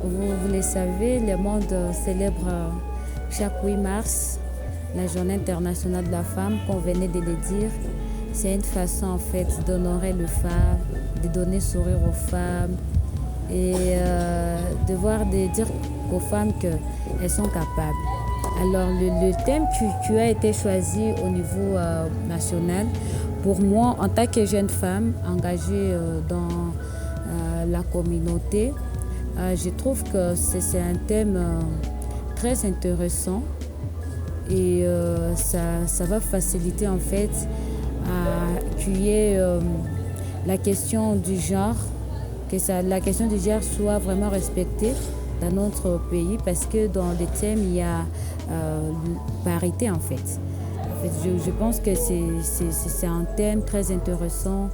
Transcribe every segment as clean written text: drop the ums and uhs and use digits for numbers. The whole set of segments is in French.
Vous le savez, le monde célèbre chaque 8 mars la Journée internationale de la femme, qu'on venait de le dire. C'est une façon en fait d'honorer les femmes, de donner sourire aux femmes et de dire aux femmes qu'elles sont capables. Alors le thème qui a été choisi au niveau national, pour moi en tant que jeune femme engagée dans la communauté, je trouve que c'est un thème très intéressant et ça va faciliter en fait à qu'il y ait la question du genre, la question du genre soit vraiment respectée dans notre pays, parce que dans le thème il y a parité en fait. Je pense que c'est un thème très intéressant.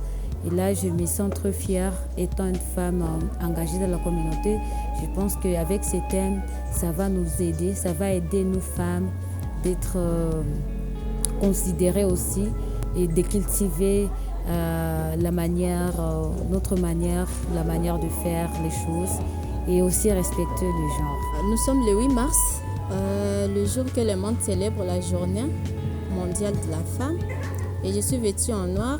Et là, je me sens très fière, étant une femme engagée dans la communauté. Je pense qu'avec ces thèmes, ça va nous aider, ça va aider nous femmes d'être considérées aussi et de cultiver notre manière, la manière de faire les choses et aussi respecter le genre. Nous sommes le 8 mars, le jour que le monde célèbre la journée mondiale de la femme. Et je suis vêtue en noir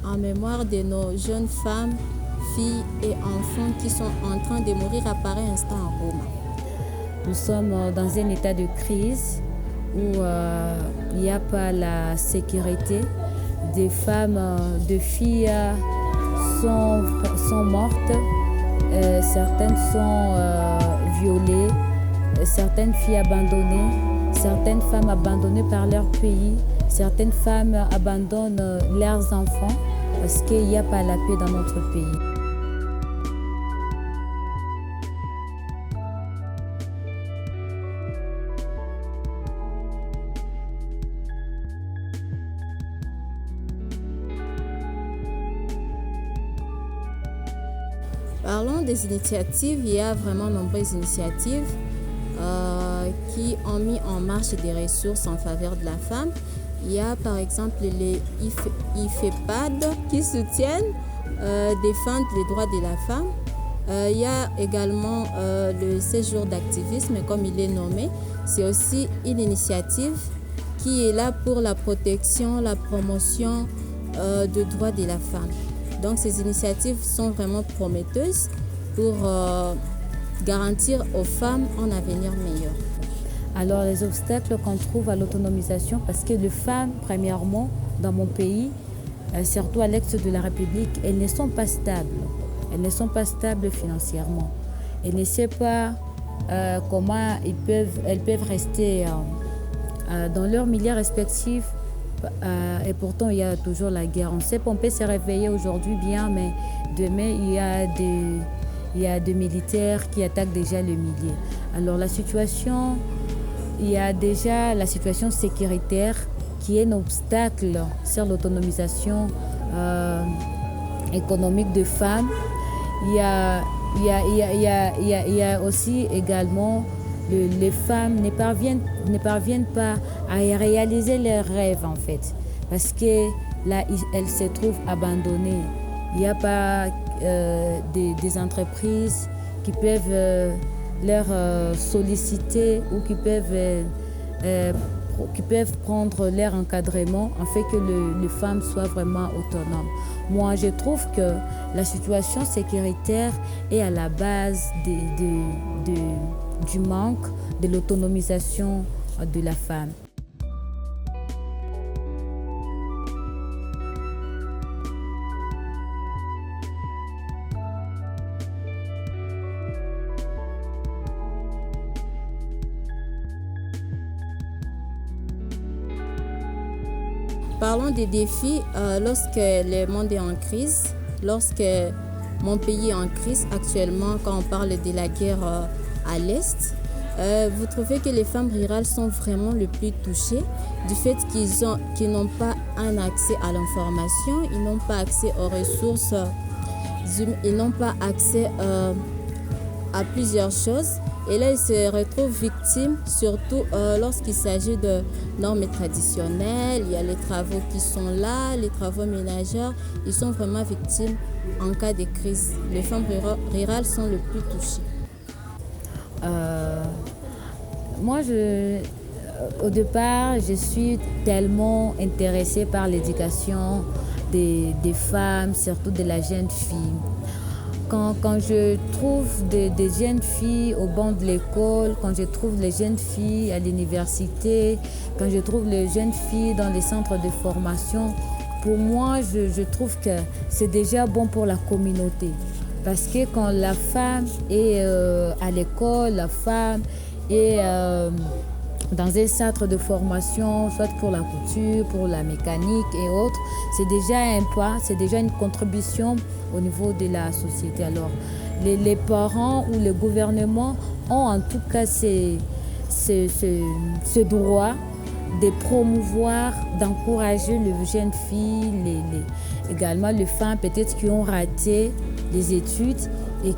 en mémoire de nos jeunes femmes, filles et enfants qui sont en train de mourir à pareil instant à Rome. Nous sommes dans un état de crise où il n'y a pas la sécurité. Des femmes, des filles sont mortes, certaines sont violées, certaines filles abandonnées, certaines femmes abandonnées par leur pays. Certaines femmes abandonnent leurs enfants parce qu'il n'y a pas la paix dans notre pays. Parlons des initiatives. Il y a vraiment nombreuses initiatives qui ont mis en marche des ressources en faveur de la femme. Il y a par exemple les IFEPAD qui soutiennent, défendent les droits de la femme. Il y a également le séjour d'activisme, comme il est nommé. C'est aussi une initiative qui est là pour la protection, la promotion des droits de la femme. Donc ces initiatives sont vraiment prometteuses pour garantir aux femmes un avenir meilleur. Alors les obstacles qu'on trouve à l'autonomisation, parce que les femmes, premièrement, dans mon pays, surtout à l'est de la République, elles ne sont pas stables. Elles ne sont pas stables financièrement. Elles ne savent pas comment elles peuvent rester dans leur milieu respectif. Et pourtant, il y a toujours la guerre. On sait qu'on peut se réveiller aujourd'hui bien, mais demain, il y a des militaires qui attaquent déjà le milieu. Alors il y a déjà la situation sécuritaire qui est un obstacle sur l'autonomisation économique des femmes. Il y a aussi également les femmes ne parviennent pas à réaliser leurs rêves en fait, parce que là elles se trouvent abandonnées. Il n'y a pas des entreprises qui peuvent leur solliciter ou qui peuvent prendre leur encadrement afin que les femmes soient vraiment autonomes. Moi, je trouve que la situation sécuritaire est à la base du manque de l'autonomisation de la femme. Parlons des défis lorsque le monde est en crise, lorsque mon pays est en crise actuellement, quand on parle de la guerre à l'Est. Vous trouvez que les femmes rurales sont vraiment les plus touchées du fait qu'ils n'ont pas un accès à l'information, ils n'ont pas accès aux ressources, ils n'ont pas accès à plusieurs choses. Et là, ils se retrouvent victimes, surtout lorsqu'il s'agit de normes traditionnelles. Il y a les travaux qui sont là, les travaux ménagers. Ils sont vraiment victimes en cas de crise. Les femmes rurales sont les plus touchées. Euh, Moi, au départ, je suis tellement intéressée par l'éducation des femmes, surtout de la jeune fille. Quand je trouve des jeunes filles au banc de l'école, quand je trouve les jeunes filles à l'université, quand je trouve les jeunes filles dans les centres de formation, pour moi, je trouve que c'est déjà bon pour la communauté. Parce que quand la femme est à l'école, la femme est dans un centre de formation, soit pour la couture, pour la mécanique et autres, c'est déjà un pas, c'est déjà une contribution au niveau de la société. Alors, les parents ou le gouvernement ont en tout cas ce droit de promouvoir, d'encourager les jeunes filles, également les femmes peut-être qui ont raté les études et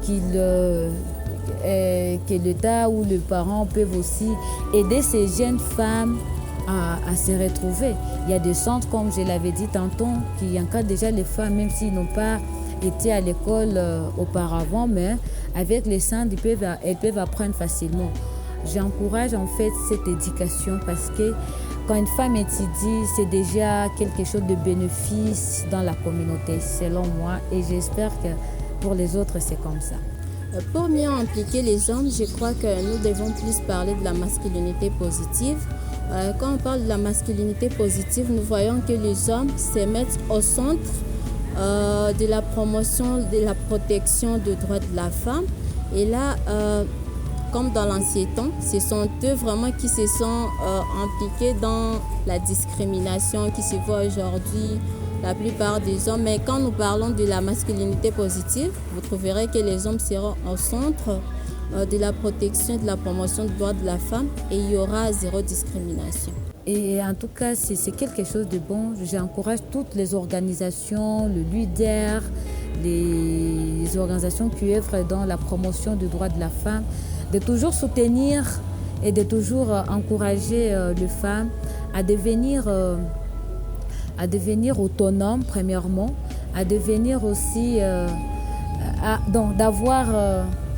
que l'État ou les parents peuvent aussi aider ces jeunes femmes à se retrouver. Il y a des centres, comme je l'avais dit tantôt, qui encadrent déjà les femmes, même s'ils n'ont pas été à l'école auparavant, mais avec les centres, elles peuvent apprendre facilement. J'encourage en fait cette éducation parce que quand une femme étudie, c'est déjà quelque chose de bénéfice dans la communauté, selon moi, et j'espère que pour les autres, c'est comme ça. Pour mieux impliquer les hommes, je crois que nous devons plus parler de la masculinité positive. Quand on parle de la masculinité positive, nous voyons que les hommes se mettent au centre de la promotion, de la protection des droits de la femme. Et là, comme dans l'ancien temps, ce sont eux vraiment qui se sont impliqués dans la discrimination qui se voit aujourd'hui la plupart des hommes. Mais quand nous parlons de la masculinité positive, vous trouverez que les hommes seront au centre de la protection et de la promotion des droits de la femme et il y aura zéro discrimination. Et en tout cas, c'est quelque chose de bon. J'encourage toutes les organisations, le LUDER, les organisations qui œuvrent dans la promotion des droits de la femme, de toujours soutenir et de toujours encourager les femmes à devenir autonomes, premièrement, à devenir aussi,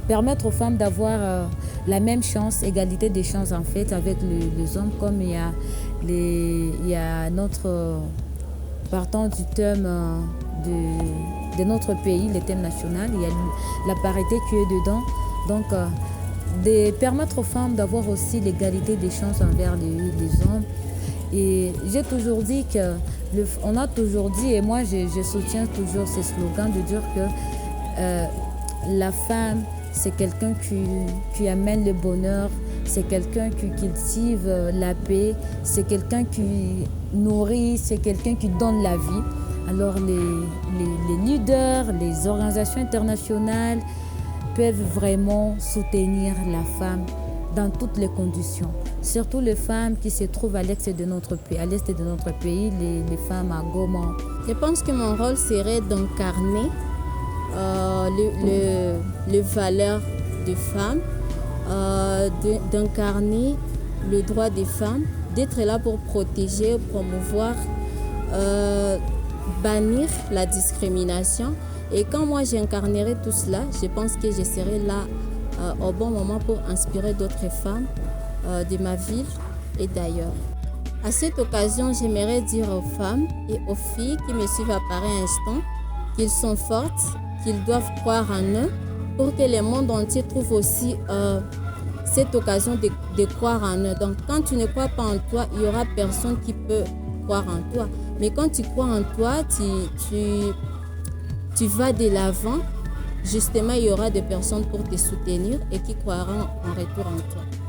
permettre aux femmes d'avoir la même chance, égalité des chances en fait avec les hommes, comme il y a notre, partant du thème de notre pays, le thème national, il y a la parité qui est dedans. Donc, de permettre aux femmes d'avoir aussi l'égalité des chances envers les hommes. Et j'ai toujours dit on a toujours dit, et moi je soutiens toujours ce slogan de dire que la femme, c'est quelqu'un qui amène le bonheur, c'est quelqu'un qui cultive la paix, c'est quelqu'un qui nourrit, c'est quelqu'un qui donne la vie. Alors les leaders, les organisations internationales peuvent vraiment soutenir la femme dans toutes les conditions. Surtout les femmes qui se trouvent à l'est de notre pays, les femmes à Goma. Je pense que mon rôle serait d'incarner les valeurs des femmes, d'incarner le droit des femmes, d'être là pour protéger, promouvoir, bannir la discrimination. Et quand moi j'incarnerai tout cela, je pense que je serai là au bon moment pour inspirer d'autres femmes de ma ville et d'ailleurs. À cette occasion, j'aimerais dire aux femmes et aux filles qui me suivent à pareil instant qu'ils sont fortes, qu'ils doivent croire en eux pour que le monde entier trouve aussi cette occasion de croire en eux. Donc quand tu ne crois pas en toi, il n'y aura personne qui peut croire en toi. Mais quand tu crois en toi, tu vas de l'avant. Justement, il y aura des personnes pour te soutenir et qui croiront en retour en toi.